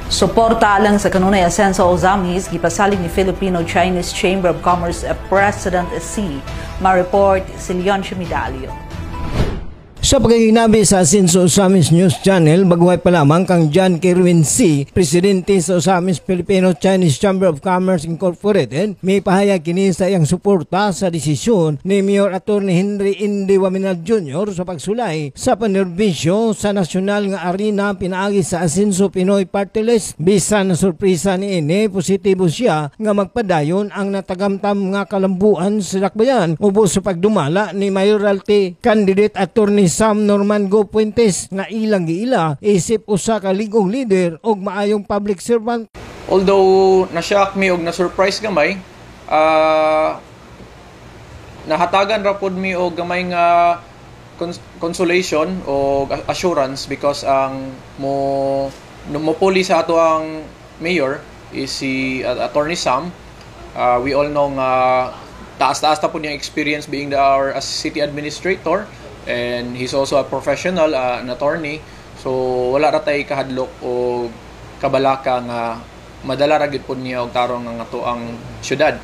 Suporta lang sa kanunay asenso Ozamis, gipasalig ni Filipino-Chinese Chamber of Commerce President C. Ma-report si Leon Chimidalio. Sa pagkikinabi sa Asenso Ozamis News Channel, baguhay pa lamang kang John Kerwin C., Presidente sa Ozamis Filipino-Chinese Chamber of Commerce Incorporated, may pahayag kini sa iyang suporta sa desisyon ni Mayor Attorney Henry Indy Waminal Jr. sa pagsulay sa panerbisyo sa nasyonal nga arena pinaagi sa Asenso Pinoy Party List. Bisan na sorpresa ni Ine, positibo siya nga magpadayon ang natagamtam nga kalambuan sa dakbayan ubos sa pagdumala ni Mayoralty Candidate Attorney Sam Norman Go Puentes nga ilang giila isip usa ka ligong leader og maayong public servant. Although na-shock me og na-surprise gamay, nahatagan ra pud mi og gamay nga consolation o assurance because ang mopuli sa ato ang mayor is si Attorney Sam. We all know nga taas-taas ta pud yung experience being our city administrator. And he's also a professional, an attorney. So wala ra tay kahadlok o kabalaka nga madala ra gid pud niya og tarong nga ato ang syudad.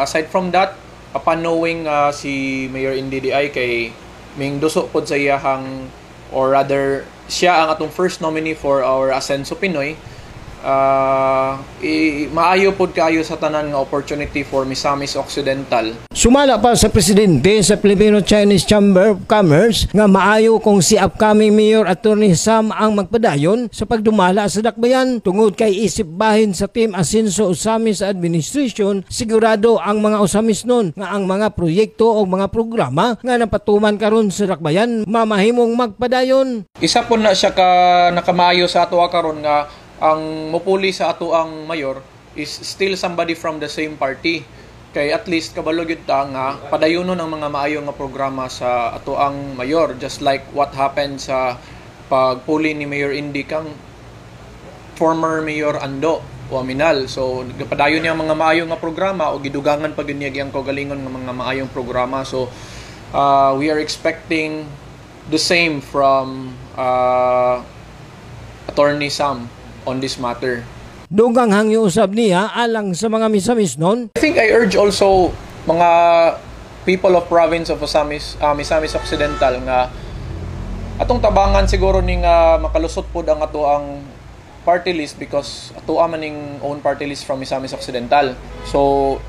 Aside from that, upon knowing si Mayor Indy Di kay ming duso pod sa iyahang, or rather siya ang atong first nominee for our Asenso Pinoy, maayo pod kayo sa tanan nga opportunity for Misamis Occidental. Sumala pa sa presidente sa Filipino-Chinese Chamber of Commerce nga maayo kung si upcoming Mayor Attorney Sam ang magpadayon sa pagdumala sa dakbayan tungod kay isip bahin sa Team Asenso Ozamis Administration, sigurado ang mga Ozamis nun nga ang mga proyekto o mga programa nga napatuman karon sa dakbayan mamahimong magpadayon. Isa po na siya ka nakamaayo sa ato karon nga ang mopuli sa ato ang mayor is still somebody from the same party. Kay at least kabalo gyud ta nga padayonon ang mga maayo nga programa sa ato ang mayor, just like what happened sa pagpuli ni Mayor Indy kang former Mayor Ando Waminal. So padayon niya ang mga maayo nga programa o gidugangan pa gyud niya ang kaugalingon nga mga maayong programa. So we are expecting the same from Attorney Sam on this matter. Dugang hangyo usab niya alang sa mga Misamis nun. I think I urge also mga people of province of Ozamis, Misamis Occidental nga atong tabangan siguro ning makalusot pod ang ato ang party list because ato maning own party list from Misamis Occidental. So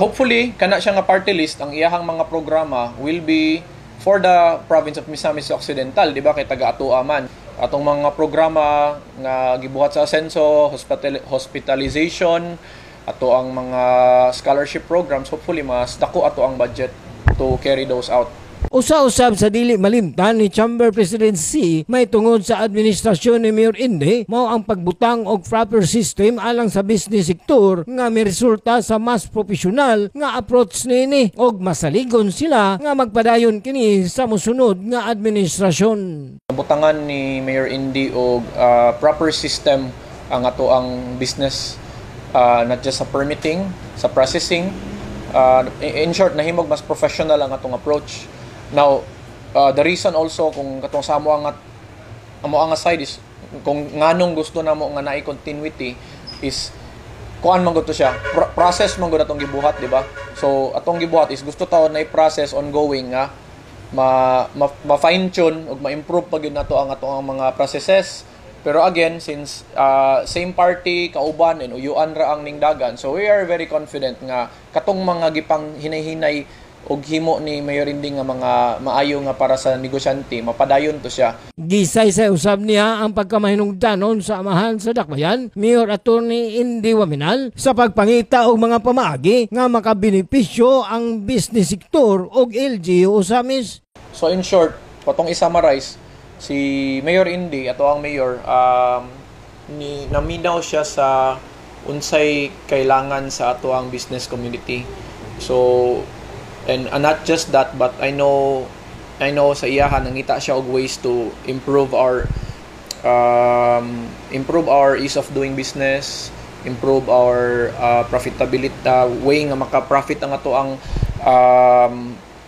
hopefully kana siya nga party list, ang iyahang mga programa will be for the province of Misamis Occidental, di ba, kay taga ato man. Atong mga programa nga gibuhat sa Asenso, hospitalization, ato ang mga scholarship programs, hopefully mas dako ato ang budget to carry those out. Usa-usab sa dili malimtan ni Chamber President C, may tungod sa administrasyon ni Mayor Indy mao ang pagbutang og proper system alang sa business sector nga may resulta sa mas profesional nga approach nini og masaligon sila nga magpadayon kini sa mosunod nga administrasyon. Butangan ni Mayor Indy og proper system ang ato ang business, not just sa permitting, sa processing. In short, nahimog mas professional ang atong approach. Now, the reason also kung katong sa amo ang side is kung nganong gusto namo nga naay continuity is kuan man gud to siya, process man gud atong gibuhat, di ba? So atong gibuhat is gusto taon na i-process ongoing nga ma-fine tune ug ma-improve pa gyud nato ang atong mga processes. Pero again, since same party kauban and uyuan ra ang ningdagan, so we are very confident nga katong mga gipang hinay-hinay og himo ni Mayor Indy nga mga maayo nga para sa negosyante, mapadayon to siya. Gisay sa usab niya ang pagkamahinungdanon sa amahan sa dakbayan, Mayor Attorney Indy Waminal, sa pagpangita og mga pamaagi nga makabenepisyo ang business sector og LGU Ozamis. So in short, patong i-summarize, si Mayor Indy, ato ang mayor, naminaw siya sa unsay kailangan sa ato ang business community. So and not just that, but I know sa iyahan nangita siya og ways to improve our ease of doing business, improve our profitability, way nga maka-profit ang ato ang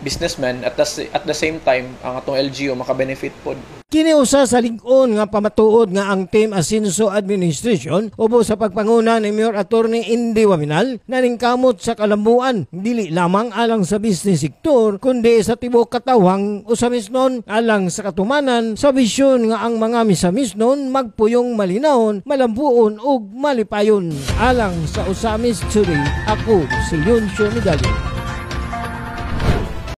businessmen at the same time ang atong LGU maka-benefit pod. Kini usa sa lig-on nga pamatuod nga ang Team Asinso Administration ubo sa pagpanguna ni Mayor Attorney Indy Waminal naningkamot sa kalambuan dili lamang alang sa business sector kundi sa tibuok katawhang usamisnon alang sa katumanan sa bisyon nga ang mga misamisnon magpuyong malinawon, malambuon ug malipayon. Alang sa Usamis Today, ako si Leoncio Medallion.